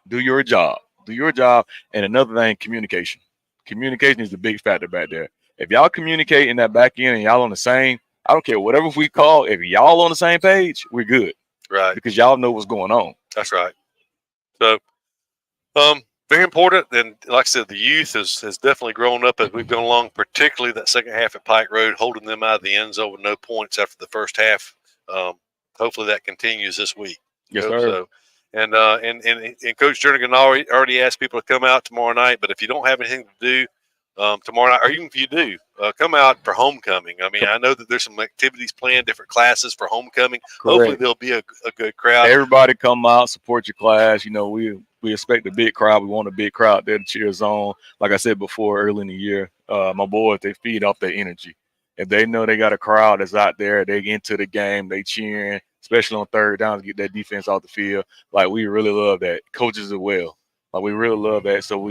Do your job. And another thing, communication. Communication is the big factor back there. If y'all communicate in that back end and y'all on the same, I don't care whatever we call, if y'all on the same page, we're good. Right. Because y'all know what's going on. That's right. So, very important. And like I said, the youth has definitely grown up as we've gone along, particularly that second half at Pike Road, holding them out of the end zone with no points after the first half. Hopefully that continues this week. Yes, sir. So, and Coach Jernigan already asked people to come out tomorrow night, but if you don't have anything to do tomorrow night, or even if you do, come out for homecoming. I mean, I know that there's some activities planned, different classes for homecoming. Correct. Hopefully there'll be a good crowd. Everybody come out, support your class. We expect a big crowd. We want a big crowd there to cheer us on. Like I said before, early in the year, my boys, they feed off their energy. If they know they got a crowd that's out there, they get into the game, they cheering, especially on third down to get that defense off the field. Like, we really love that. Coaches as well. Like, we really love that. So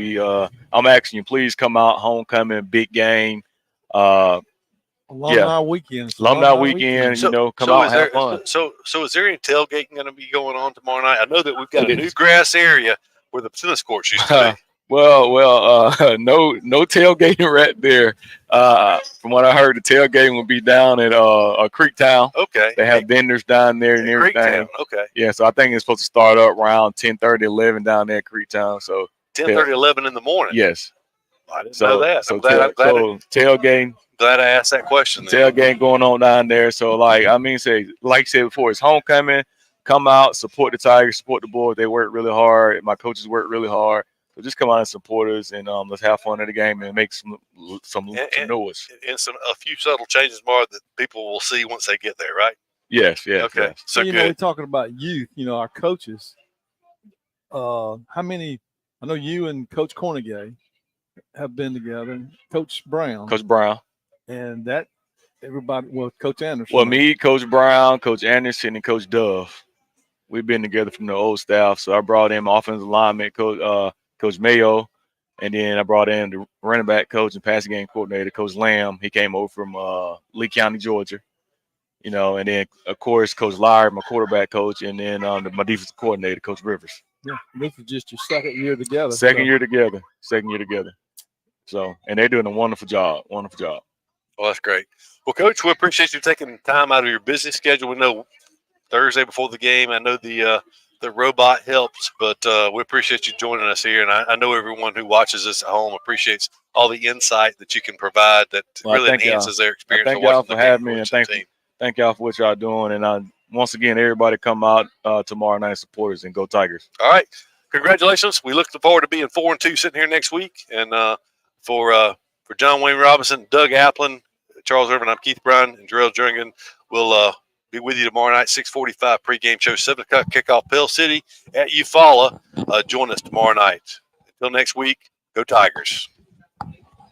I'm asking you, please come out, homecoming, big game. Alumni weekend. Alumni weekend, come out and have fun. So is there any tailgating going to be going on tomorrow night? I know that we've got a new grass area where the tennis courts used to be. Well, no tailgating right there. From what I heard, the tailgating will be down at Creektown. Okay. They have vendors down there and everything. Creektown. Okay. Yeah, so I think it's supposed to start up around 10:30, 11 down there at Creektown. So 10:30, 11 in the morning. Yes. I didn't know that. I'm glad tailgating. Glad I asked that question. Tailgate going on down there. So, like you said before, it's homecoming. Come out, support the Tigers, support the boys. They work really hard. My coaches work really hard. So just come out and support us, and let's have fun at the game and make some noise. And a few subtle changes more that people will see once they get there, right? Yes. Okay. Yes. So we're talking about youth. Our coaches. How many? I know you and Coach Cornegay have been together. And Coach Brown. And that everybody, Coach Anderson. Well, me, Coach Brown, Coach Anderson, and Coach Dove, we've been together from the old staff. So I brought in my offensive lineman, Coach Mayo, and then I brought in the running back coach and passing game coordinator, Coach Lamb. He came over from Lee County, Georgia. And then, of course, Coach Lyer, my quarterback coach, and then my defensive coordinator, Coach Rivers. Yeah, this is just your second year together. Second year together. So, and they're doing a wonderful job. Well, that's great. Well, Coach, we appreciate you taking time out of your busy schedule. We know Thursday before the game, I know the robot helps, but we appreciate you joining us here. And I know everyone who watches us at home appreciates all the insight that you can provide that really enhances their experience. Thank y'all for having me, and thank y'all for what y'all doing. And once again, everybody come out tomorrow night, supporters, and go Tigers. All right. Congratulations. We look forward to being 4-2 sitting here next week. And for John Wayne Robinson, Doug Applin, Charles Irvin, I'm Keith Bryan, and Jarrell Jernigan. We'll be with you tomorrow night, 6:45 pregame show, 7 o'clock kickoff, Pell City at Eufaula. Join us tomorrow night. Until next week, go Tigers.